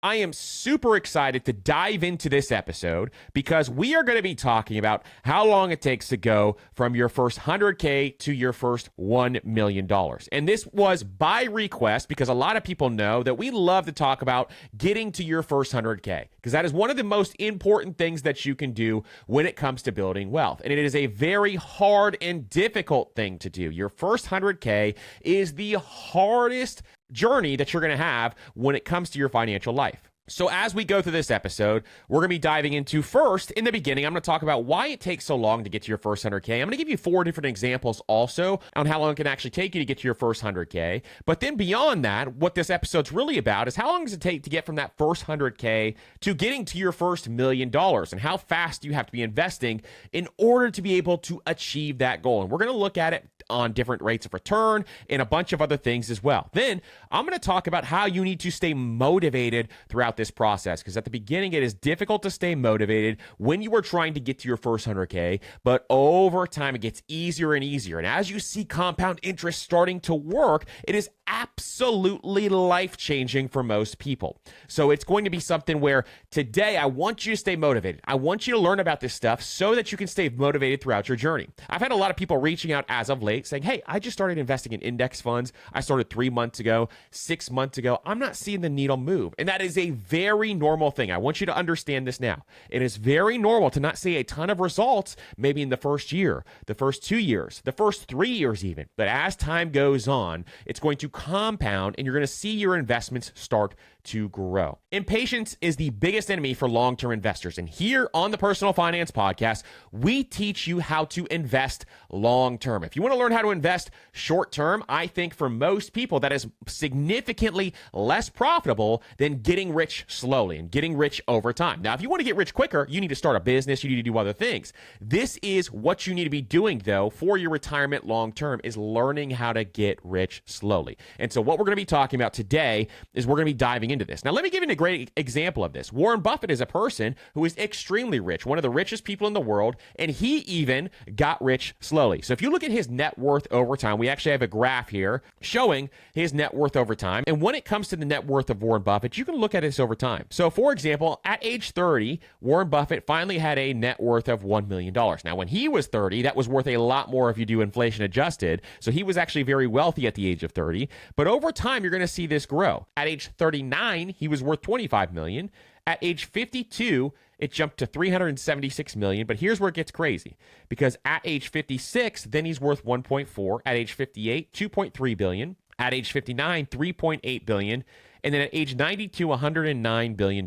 I am super excited to dive into this episode because we are going to be talking about how long it takes to go from your first 100K to your first $1 million. And this was by request because a lot of people know that we love to talk about getting to your first 100K because that is one of the most important things that you can do when it comes to building wealth. And it is a very hard and difficult thing to do. Your first 100K is the hardest journey that you're going to have when it comes to your financial life. So as we go through this episode, we're going to be diving into first, in the beginning, I'm going to talk about why it takes so long to get to your first 100K. I'm going to give you 4 different examples also on how long it can actually take you to get to your first 100K. But then beyond that, what this episode's really about is how long does it take to get from that first 100K to getting to your first $1 million, and how fast you have to be investing in order to be able to achieve that goal. And we're going to look at it on different rates of return and a bunch of other things as well. Then I'm going to talk about how you need to stay motivated throughout this process, because at the beginning it is difficult to stay motivated when you are trying to get to your first 100K, but over time it gets easier and easier. And as you see compound interest starting to work, it is absolutely life-changing for most people. So it's going to be something where today I want you to stay motivated. I want you to learn about this stuff so that you can stay motivated throughout your journey. I've had a lot of people reaching out as of late saying, hey, I just started investing in index funds. I started 3 months ago, 6 months ago. I'm not seeing the needle move. And that is a very normal thing. I want you to understand this now. It is very normal to not see a ton of results maybe in the first year, the first 2 years, the first 3 years even. But as time goes on, it's going to compound and you're going to see your investments start to grow. Impatience is the biggest enemy for long-term investors. And here on the Personal Finance Podcast, we teach you how to invest long-term. If you want to learn how to invest short-term, I think for most people that is significantly less profitable than getting rich slowly and getting rich over time. Now, if you want to get rich quicker, you need to start a business, you need to do other things. This is what you need to be doing though for your retirement long-term, is learning how to get rich slowly. And so what we're going to be talking about today is we're going to be diving into this. Now, let me give you a great example of this. Warren Buffett is a person who is extremely rich, one of the richest people in the world, and he even got rich slowly. So if you look at his net worth over time, we actually have a graph here showing his net worth over time. And when it comes to the net worth of Warren Buffett, you can look at this over time. So for example, at age 30, Warren Buffett finally had a net worth of $1 million. Now, when he was 30, that was worth a lot more if you do inflation adjusted. So he was actually very wealthy at the age of 30. But over time, you're going to see this grow. At age 39, he was worth $25 million. At age 52, it jumped to $376 million. But here's where it gets crazy, because at age 56, then he's worth 1.4. At age 58, 2.3 billion. At age 59, 3.8 billion. And then at age 92, $109 billion.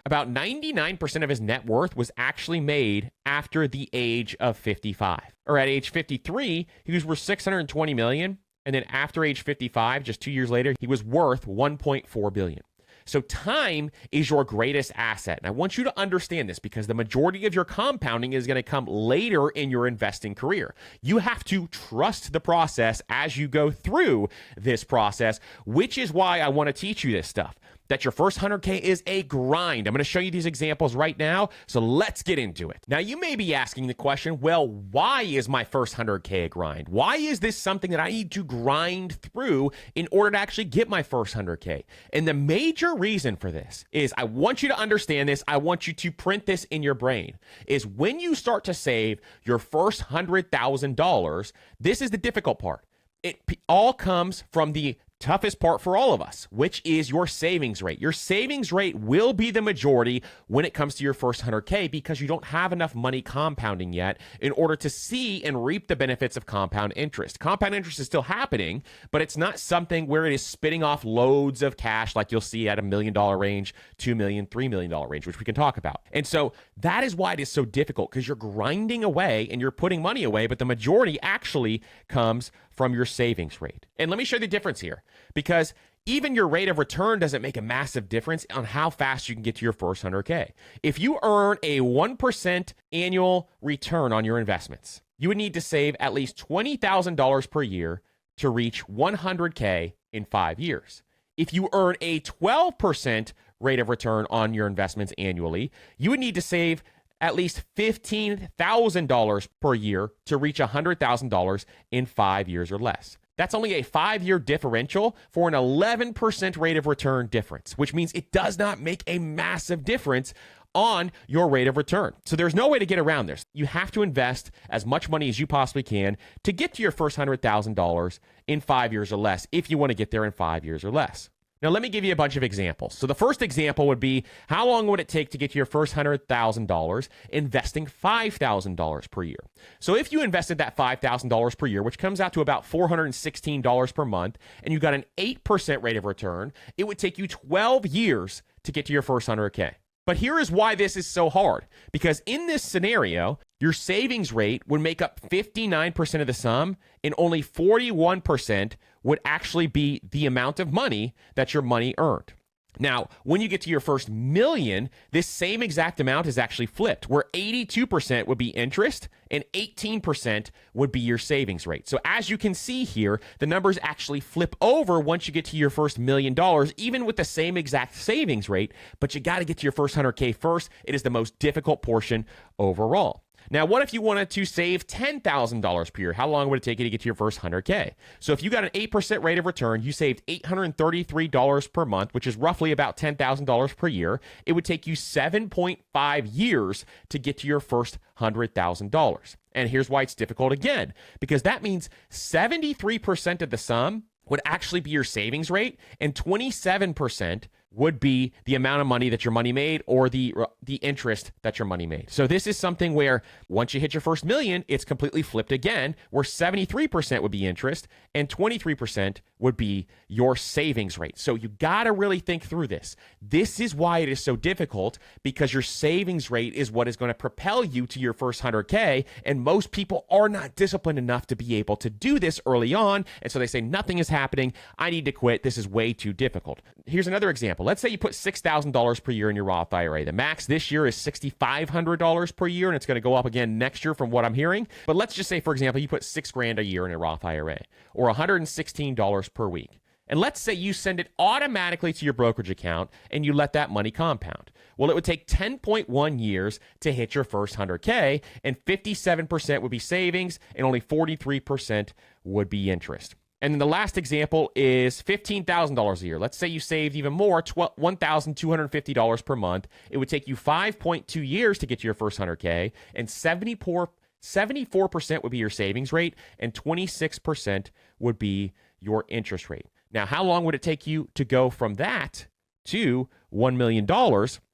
About 99% of his net worth was actually made after the age of 55. Or at age 53, he was worth $620 million. And then after age 55, just 2 years later, he was worth $1.4 billion. So time is your greatest asset. And I want you to understand this, because the majority of your compounding is going to come later in your investing career. You have to trust the process as you go through this process, which is why I want to teach you this stuff. That your first 100K is a grind. I'm going to show you these examples right now, so let's get into it. Now, you may be asking the question, well, why is my first 100K a grind? Why is this something that I need to grind through in order to actually get my first 100K? And the major reason for this is, I want you to understand this, I want you to print this in your brain, is when you start to save your first $100,000, this is the difficult part. It all comes from the toughest part for all of us, which is your savings rate. Your savings rate will be the majority when it comes to your first 100K, because you don't have enough money compounding yet in order to see and reap the benefits of compound interest. Compound interest is still happening, but it's not something where it is spitting off loads of cash like you'll see at $1 million range, $2 million, $3 million range, which we can talk about. And so that is why it is so difficult, because you're grinding away and you're putting money away, but the majority actually comes from your savings rate. And let me show you the difference here, because even your rate of return doesn't make a massive difference on how fast you can get to your first 100K. If you earn a 1% annual return on your investments, you would need to save at least $20,000 per year to reach 100K in 5 years. If you earn a 12% rate of return on your investments annually, you would need to save at least $15,000 per year to reach $100,000 in 5 years or less. That's only a 5-year differential for an 11% rate of return difference, which means it does not make a massive difference on your rate of return. So there's no way to get around this. You have to invest as much money as you possibly can to get to your first $100,000 in 5 years or less, if you want to get there in 5 years or less. Now, let me give you a bunch of examples. So the first example would be, how long would it take to get to your first $100,000 investing $5,000 per year? So if you invested that $5,000 per year, which comes out to about $416 per month, and you got an 8% rate of return, it would take you 12 years to get to your first 100K. But here is why this is so hard. Because in this scenario, your savings rate would make up 59% of the sum, and only 41% would actually be the amount of money that your money earned. Now, when you get to your first million, this same exact amount is actually flipped, where 82% would be interest and 18% would be your savings rate. So as you can see here, the numbers actually flip over once you get to your first $1 million, even with the same exact savings rate, but you got to get to your first 100K first. It is the most difficult portion overall. Now, what if you wanted to save $10,000 per year? How long would it take you to get to your first 100K? So if you got an 8% rate of return, you saved $833 per month, which is roughly about $10,000 per year. It would take you 7.5 years to get to your first $100,000. And here's why it's difficult again, because that means 73% of the sum would actually be your savings rate, and 27% would be the amount of money that your money made, or the interest that your money made. So this is something where once you hit your first million, it's completely flipped again, where 73% would be interest and 23% would be your savings rate. So you got to really think through this. This is why it is so difficult, because your savings rate is what is going to propel you to your first 100K, and most people are not disciplined enough to be able to do this early on, and so they say, nothing is happening, I need to quit, this is way too difficult. Here's another example. Let's say you put $6,000 per year in your Roth IRA. The max this year is $6,500 per year, and it's going to go up again next year from what I'm hearing. But let's just say, for example, you put $6,000 a year in a Roth IRA, or $116 per week. And let's say you send it automatically to your brokerage account and you let that money compound. Well, it would take 10.1 years to hit your first 100K, and 57% would be savings and only 43% would be interest. And then the last example is $15,000 a year. Let's say you saved even more, $1,250 per month. It would take you 5.2 years to get to your first 100K, and 74% would be your savings rate, and 26% would be your interest rate. Now, how long would it take you to go from that to $1 million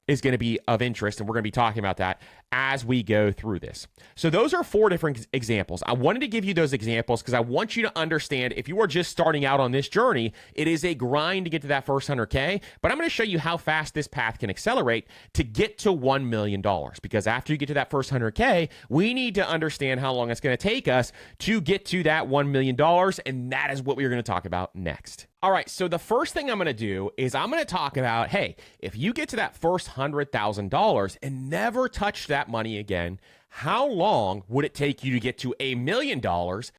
is going to be of interest, and we're going to be talking about that as we go through this. So those are 4 different examples. I wanted to give you those examples because I want you to understand, if you are just starting out on this journey, it is a grind to get to that first 100K, but I'm going to show you how fast this path can accelerate to get to $1 million, because after you get to that first 100K, we need to understand how long it's going to take us to get to that $1 million, and that is what we're going to talk about next. All right, so the first thing I'm going to do is I'm going to talk about, hey, if you get to that first $100,000 and never touch that money again, how long would it take you to get to $1 million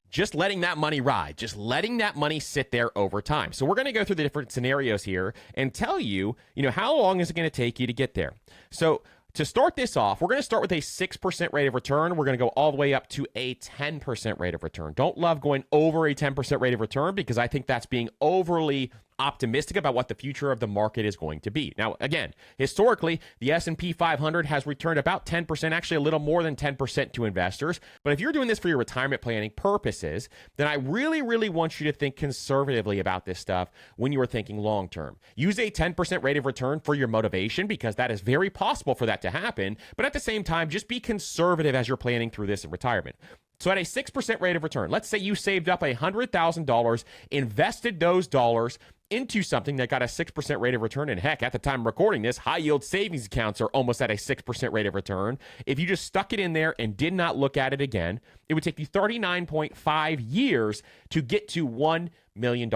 just letting that money ride, just letting that money sit there over time? So we're going to go through the different scenarios here and tell you, how long is it going to take you to get there? So to start this off, we're going to start with a 6% rate of return. We're going to go all the way up to a 10% rate of return. Don't love going over a 10% rate of return, because I think that's being overly optimistic about what the future of the market is going to be. Now, again, historically, the S&P 500 has returned about 10%, actually a little more than 10% to investors. But if you're doing this for your retirement planning purposes, then I really, really want you to think conservatively about this stuff when you are thinking long-term. Use a 10% rate of return for your motivation, because that is very possible for that to happen. But at the same time, just be conservative as you're planning through this in retirement. So at a 6% rate of return, let's say you saved up $100,000, invested those dollars into something that got a 6% rate of return. And heck, at the time of recording this, high yield savings accounts are almost at a 6% rate of return. If you just stuck it in there and did not look at it again, it would take you 39.5 years to get to $1 million.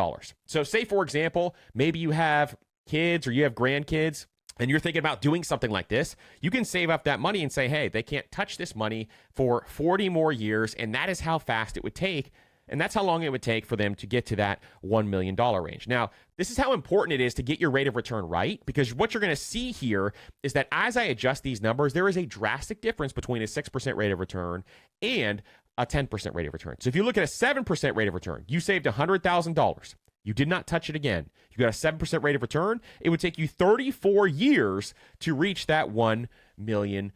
So say, for example, maybe you have kids or you have grandkids, and you're thinking about doing something like this, you can save up that money and say, hey, they can't touch this money for 40 more years, and that is how fast it would take, and that's how long it would take for them to get to that $1 million range. Now, this is how important it is to get your rate of return right, because what you're going to see here is that as I adjust these numbers, there is a drastic difference between a 6% rate of return and a 10% rate of return. So if you look at a 7% rate of return, you saved $100,000. You did not touch it again. You got a 7% rate of return. It would take you 34 years to reach that $1 million.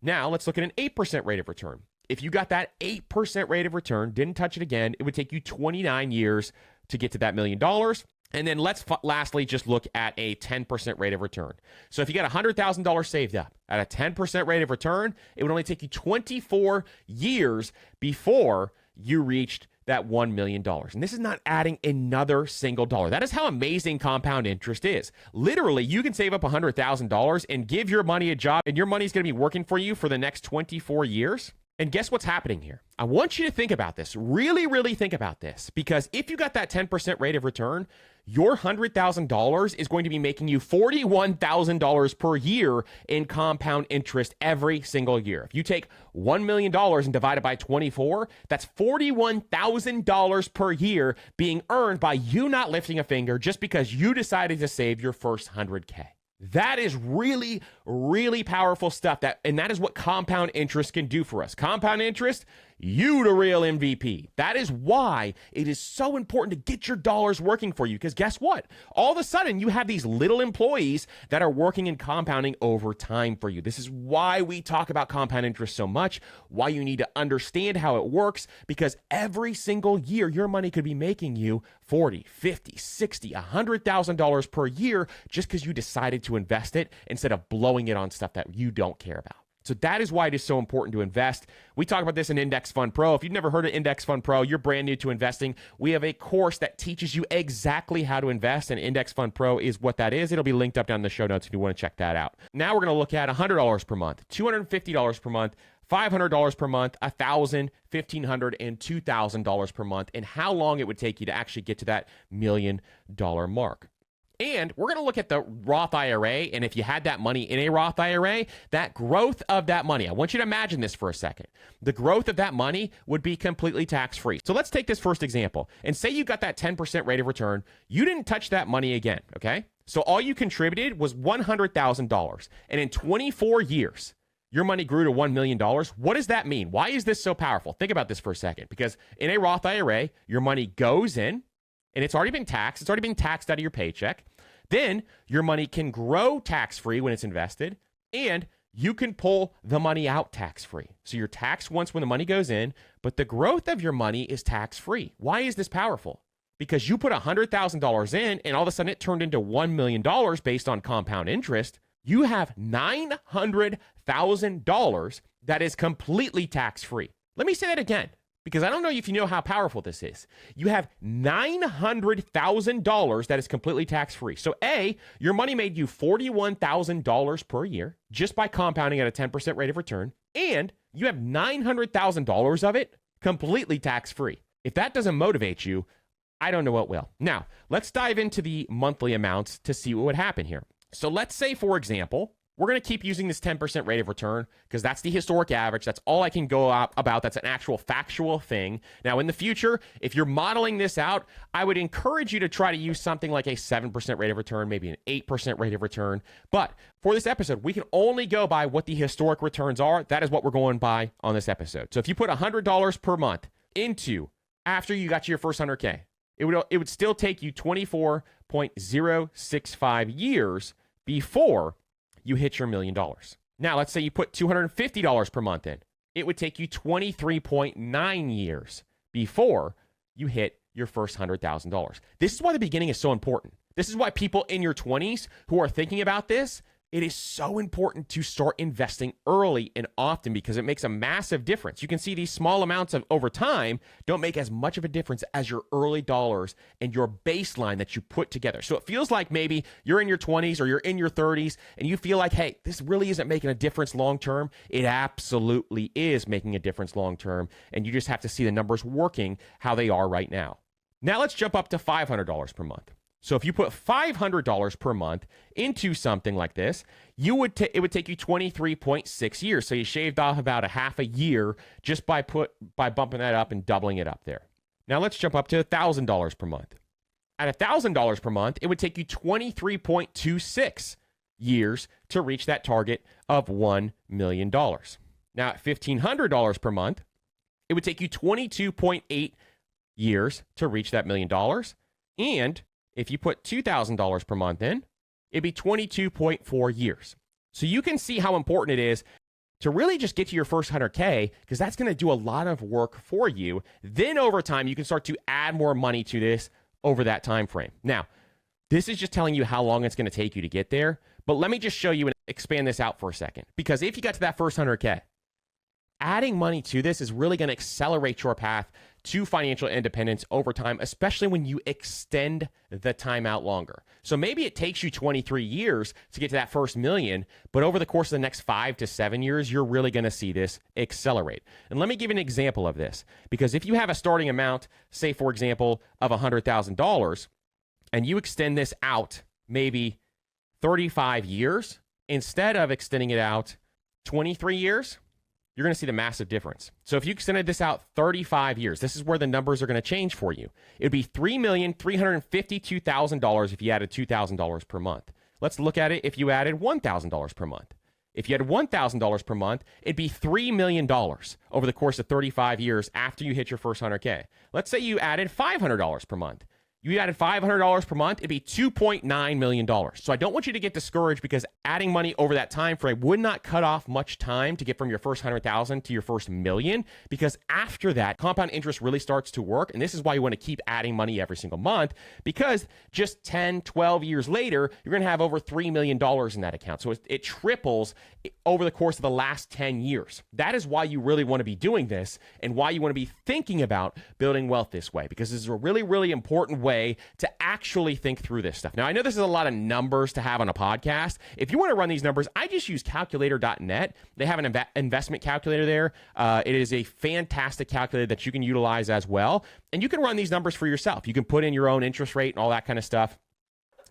Now let's look at an 8% rate of return. If you got that 8% rate of return, didn't touch it again, it would take you 29 years to get to that $1 million. And then let's lastly just look at a 10% rate of return. So if you got $100,000 saved up at a 10% rate of return, it would only take you 24 years before you reached that $1 million. And this is not adding another single dollar. That is how amazing compound interest is. Literally, you can save up $100,000 and give your money a job, and your money is going to be working for you for the next 24 years. And guess what's happening here? I want you to think about this. Really, really think about this. Because if you got that 10% rate of return, your $100,000 is going to be making you $41,000 per year in compound interest every single year. If you take $1 million and divide it by 24, that's $41,000 per year being earned by you not lifting a finger just because you decided to save your first 100K. That is really, really powerful stuff. And that is what compound interest can do for us. Compound interest, you the real MVP. That is why it is so important to get your dollars working for you. Because guess what? All of a sudden, you have these little employees that are working and compounding over time for you. This is why we talk about compound interest so much, why you need to understand how it works, because every single year, your money could be making you $40, $50, $60, $100,000 per year just because you decided to invest it instead of blowing it on stuff that you don't care about. So that is why it is so important to invest. We talk about this in Index Fund Pro. If you've never heard of Index Fund Pro, you're brand new to investing. We have a course that teaches you exactly how to invest, and Index Fund Pro is what that is. It'll be linked up down in the show notes if you want to check that out. Now we're going to look at $100 per month, $250 per month, $500 per month, $1,000, $1,500, and $2,000 per month, and how long it would take you to actually get to that $1 million mark. And we're going to look at the Roth IRA, and if you had that money in a Roth IRA, that growth of that money, I want you to imagine this for a second. The growth of that money would be completely tax-free. So let's take this first example, and say you got that 10% rate of return. You didn't touch that money again, okay? So all you contributed was $100,000, and in 24 years, your money grew to $1 million. What does that mean? Why is this so powerful? Think about this for a second, because in a Roth IRA, your money goes in, and it's already been taxed. It's already been taxed out of your paycheck. Then your money can grow tax-free when it's invested, and you can pull the money out tax-free. So you're taxed once when the money goes in, but the growth of your money is tax-free. Why is this powerful? Because you put $100,000 in, and all of a sudden it turned into $1 million based on compound interest. You have $900,000 that is completely tax-free. Let me say that again, because I don't know if you know how powerful this is. You have $900,000 that is completely tax-free. So A, your money made you $41,000 per year just by compounding at a 10% rate of return, and you have $900,000 of it completely tax-free. If that doesn't motivate you, I don't know what will. Now, let's dive into the monthly amounts to see what would happen here. So let's say, for example, we're going to keep using this 10% rate of return because that's the historic average. That's all I can go about. That's an actual factual thing. Now, in the future, if you're modeling this out, I would encourage you to try to use something like a 7% rate of return, maybe an 8% rate of return. But for this episode, we can only go by what the historic returns are. That is what we're going by on this episode. So if you put $100 per month into after you got to your first 100K, it would still take you 24.065 years before you hit your $1 million. Now, let's say you put $250 per month in. It would take you 23.9 years before you hit your first $100,000. This is why the beginning is so important. This is why people in your 20s who are thinking about this, it is so important to start investing early and often because it makes a massive difference. You can see these small amounts of over time don't make as much of a difference as your early dollars and your baseline that you put together. So it feels like maybe you're in your 20s or you're in your 30s and you feel like, hey, this really isn't making a difference long term. It absolutely is making a difference long term. And you just have to see the numbers working how they are right now. Now let's jump up to $500 per month. So if you put $500 per month into something like this, it would take you 23.6 years. So you shaved off about a half a year just by bumping that up and doubling it up there. Now let's jump up to $1,000 per month. At $1,000 per month, it would take you 23.26 years to reach that target of $1 million. Now at $1,500 per month, it would take you 22.8 years to reach that $1 million. And if you put $2,000 per month in, it'd be 22.4 years. So you can see how important it is to really just get to your first 100K, because that's going to do a lot of work for you. Then over time, you can start to add more money to this over that time frame. Now, this is just telling you how long it's going to take you to get there. But let me just show you and expand this out for a second. Because if you got to that first 100K, adding money to this is really going to accelerate your path to financial independence over time, especially when you extend the time out longer. So maybe it takes you 23 years to get to that first million, but over the course of the next 5 to 7 years, you're really going to see this accelerate. And let me give you an example of this, because if you have a starting amount, say for example, of $100,000, and you extend this out maybe 35 years, instead of extending it out 23 years, you're going to see the massive difference. So if you extended this out 35 years, this is where the numbers are going to change for you. It would be $3,352,000 if you added $2,000 per month. Let's look at it if you added $1,000 per month. If you had $1,000 per month, it'd be $3 million over the course of 35 years after you hit your first 100K. Let's say you added $500 per month. You added $500 per month, it'd be $2.9 million. So I don't want you to get discouraged, because adding money over that time frame would not cut off much time to get from your first 100,000 to your first million, because after that, compound interest really starts to work. And this is why you want to keep adding money every single month, because just 10, 12 years later, you're going to have over $3 million in that account. So it triples over the course of the last 10 years. That is why you really want to be doing this, and why you want to be thinking about building wealth this way, because this is a really, really important way to actually think through this stuff. Now, I know this is a lot of numbers to have on a podcast. If you want to run these numbers, I just use calculator.net. They have an investment calculator there. It is a fantastic calculator that you can utilize as well. And you can run these numbers for yourself. You can put in your own interest rate and all that kind of stuff.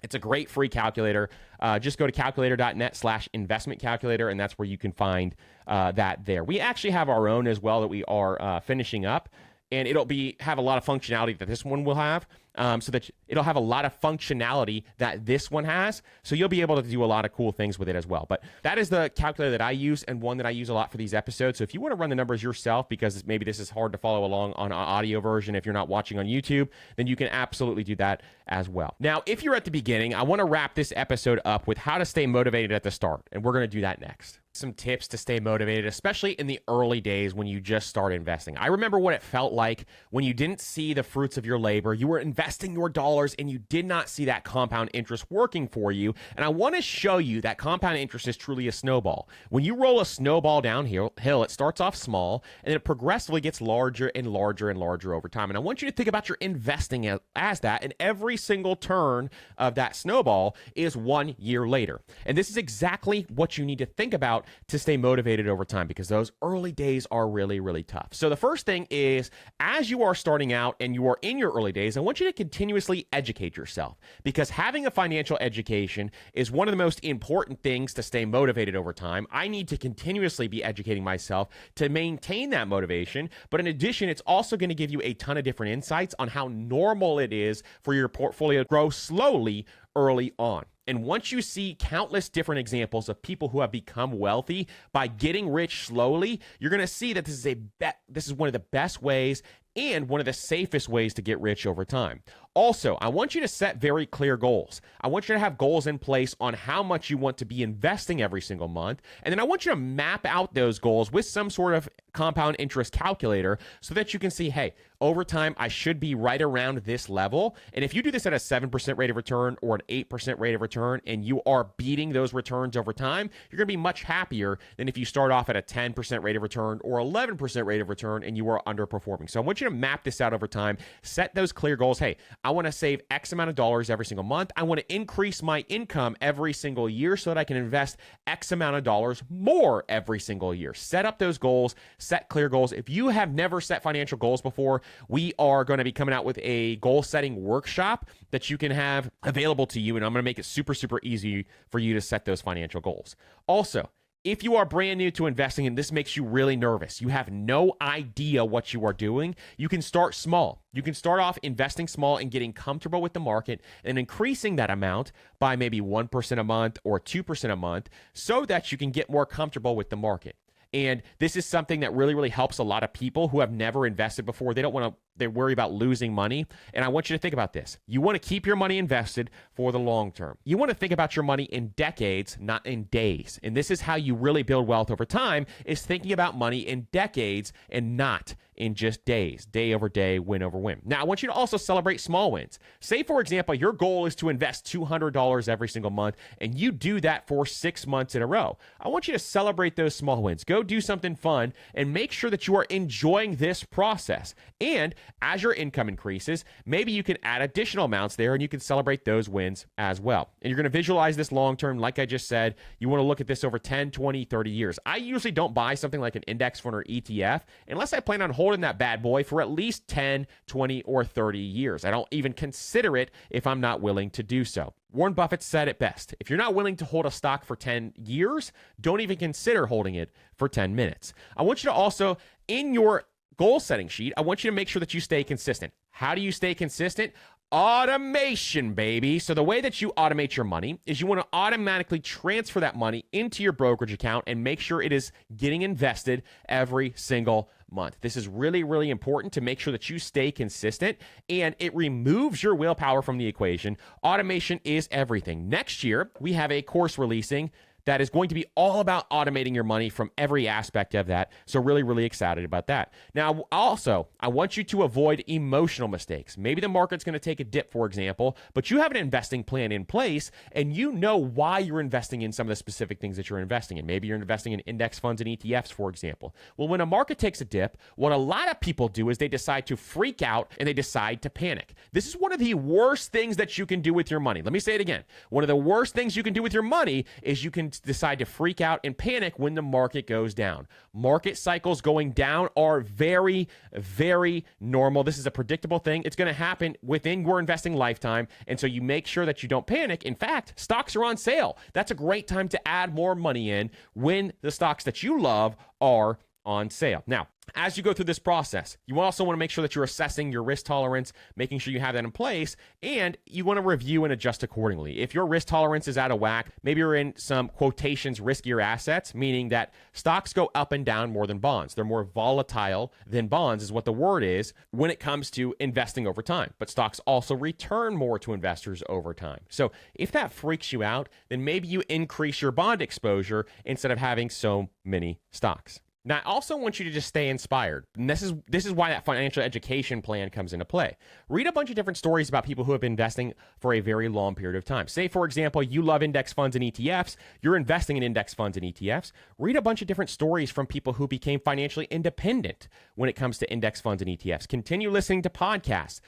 It's a great free calculator. Just go to calculator.net/investment calculator, and that's where you can find that there. We actually have our own as well that we are finishing up. And it'll have a lot of functionality that this one will have, so that it'll have a lot of functionality that this one has. So you'll be able to do a lot of cool things with it as well. But that is the calculator that I use, and one that I use a lot for these episodes. So if you want to run the numbers yourself, because maybe this is hard to follow along on an audio version if you're not watching on YouTube, then you can absolutely do that as well. Now, if you're at the beginning, I want to wrap this episode up with how to stay motivated at the start. And we're going to do that next. Some tips to stay motivated, especially in the early days when you just start investing. I remember what it felt like when you didn't see the fruits of your labor. You were investing your dollars and you did not see that compound interest working for you. And I want to show you that compound interest is truly a snowball. When you roll a snowball downhill, it starts off small and then it progressively gets larger and larger and larger over time. And I want you to think about your investing as that, and every single turn of that snowball is 1 year later. And this is exactly what you need to think about to stay motivated over time, because those early days are really, really tough. So the first thing is, as you are starting out and you are in your early days, I want you to continuously educate yourself, because having a financial education is one of the most important things to stay motivated over time. I need to continuously be educating myself to maintain that motivation. But in addition, it's also going to give you a ton of different insights on how normal it is for your portfolio to grow slowly early on. And once you see countless different examples of people who have become wealthy by getting rich slowly, you're going to see that this is one of the best ways and one of the safest ways to get rich over time. Also, I want you to set very clear goals. I want you to have goals in place on how much you want to be investing every single month. And then I want you to map out those goals with some sort of compound interest calculator so that you can see, hey, over time, I should be right around this level. And if you do this at a 7% rate of return or an 8% rate of return, and you are beating those returns over time, you're going to be much happier than if you start off at a 10% rate of return or 11% rate of return and you are underperforming. So I want you to map this out over time, set those clear goals. Hey, I want to save X amount of dollars every single month. I want to increase my income every single year so that I can invest X amount of dollars more every single year. Set up those goals, set clear goals. If you have never set financial goals before, we are going to be coming out with a goal setting workshop that you can have available to you. And I'm going to make it super, super easy for you to set those financial goals. Also, if you are brand new to investing and this makes you really nervous, you have no idea what you are doing, you can start small. You can start off investing small and getting comfortable with the market and increasing that amount by maybe 1% a month or 2% a month so that you can get more comfortable with the market. And this is something that really, really helps a lot of people who have never invested before. They worry about losing money. And I want you to think about this. You want to keep your money invested for the long term. You want to think about your money in decades, not in days. And this is how you really build wealth over time, is thinking about money in decades and not in just days, day over day, win over win. Now, I want you to also celebrate small wins. Say, for example, your goal is to invest $200 every single month, and you do that for 6 months in a row. I want you to celebrate those small wins. Go do something fun and make sure that you are enjoying this process. And as your income increases, maybe you can add additional amounts there and you can celebrate those wins as well. And you're going to visualize this long term. Like I just said, you want to look at this over 10, 20, 30 years. I usually don't buy something like an index fund or ETF unless I plan on holding that bad boy for at least 10, 20, or 30 years. I don't even consider it if I'm not willing to do so. Warren Buffett said it best. If you're not willing to hold a stock for 10 years, don't even consider holding it for 10 minutes. I want you to also, in your goal setting sheet, I want you to make sure that you stay consistent. How do you stay consistent? Automation, baby. So the way that you automate your money is you want to automatically transfer that money into your brokerage account and make sure it is getting invested every single month. This is really, really important to make sure that you stay consistent, and it removes your willpower from the equation. Automation is everything. Next year, we have a course releasing that is going to be all about automating your money from every aspect of that. So really, really excited about that. Now, also, I want you to avoid emotional mistakes. Maybe the market's going to take a dip, for example, but you have an investing plan in place and you know why you're investing in some of the specific things that you're investing in. Maybe you're investing in index funds and ETFs, for example. Well, when a market takes a dip, what a lot of people do is they decide to freak out and they decide to panic. This is one of the worst things that you can do with your money. Let me say it again. One of the worst things you can do with your money is you can decide to freak out and panic when the market goes down. Market cycles going down are very, very normal. This is a predictable thing. It's going to happen within your investing lifetime. And so you make sure that you don't panic. In fact, stocks are on sale. That's a great time to add more money in when the stocks that you love are on sale. Now, as you go through this process, you also want to make sure that you're assessing your risk tolerance, making sure you have that in place, and you want to review and adjust accordingly. If your risk tolerance is out of whack, maybe you're in some quotations riskier assets, meaning that stocks go up and down more than bonds. They're more volatile than bonds is what the word is when it comes to investing over time. But stocks also return more to investors over time. So if that freaks you out, then maybe you increase your bond exposure instead of having so many stocks. Now, I also want you to just stay inspired. And this is why that financial education plan comes into play. Read a bunch of different stories about people who have been investing for a very long period of time. Say, for example, you love index funds and ETFs. You're investing in index funds and ETFs. Read a bunch of different stories from people who became financially independent when it comes to index funds and ETFs. Continue listening to podcasts,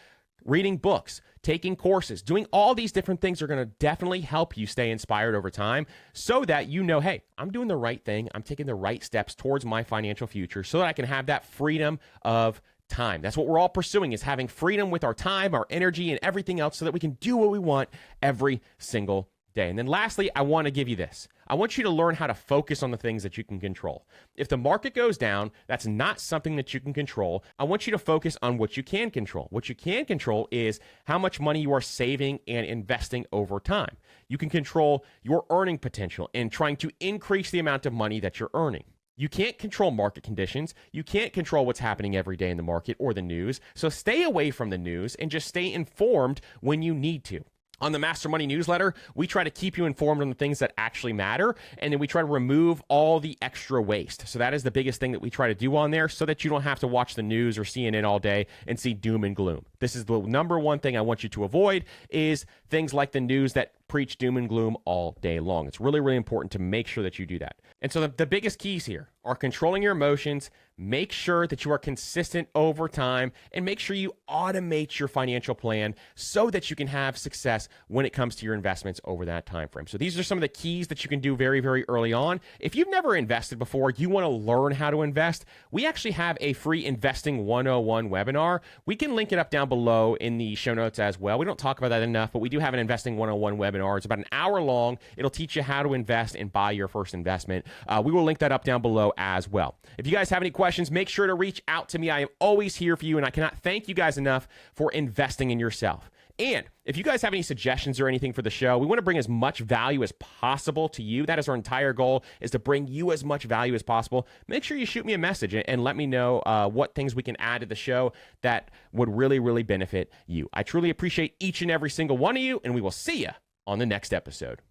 reading books, taking courses, doing all these different things are going to definitely help you stay inspired over time so that you know, hey, I'm doing the right thing. I'm taking the right steps towards my financial future so that I can have that freedom of time. That's what we're all pursuing, is having freedom with our time, our energy, and everything else so that we can do what we want every single day. And then lastly, I want to give you this. I want you to learn how to focus on the things that you can control. If the market goes down, that's not something that you can control. I want you to focus on what you can control. What you can control is how much money you are saving and investing over time. You can control your earning potential and trying to increase the amount of money that you're earning. You can't control market conditions. You can't control what's happening every day in the market or the news. So stay away from the news and just stay informed when you need to. On the Master Money newsletter, we try to keep you informed on the things that actually matter, and then we try to remove all the extra waste. So that is the biggest thing that we try to do on there so that you don't have to watch the news or CNN all day and see doom and gloom. This is the number one thing I want you to avoid is things like the news that preach doom and gloom all day long. It's really, really important to make sure that you do that. And so the biggest keys here are controlling your emotions, make sure that you are consistent over time, and make sure you automate your financial plan so that you can have success when it comes to your investments over that time frame. So these are some of the keys that you can do very, very early on. If you've never invested before, you want to learn how to invest, we actually have a free Investing 101 webinar. We can link it up down below in the show notes as well. We don't talk about that enough, but we do have an Investing 101 webinar. It's about an hour long. It'll teach you how to invest and buy your first investment. We will link that up down below as well. If you guys have any questions, make sure to reach out to me. I am always here for you, and I cannot thank you guys enough for investing in yourself. And if you guys have any suggestions or anything for the show, we want to bring as much value as possible to you. That is our entire goal, is to bring you as much value as possible. Make sure you shoot me a message and let me know what things we can add to the show that would really, really benefit you. I truly appreciate each and every single one of you, and we will see you on the next episode.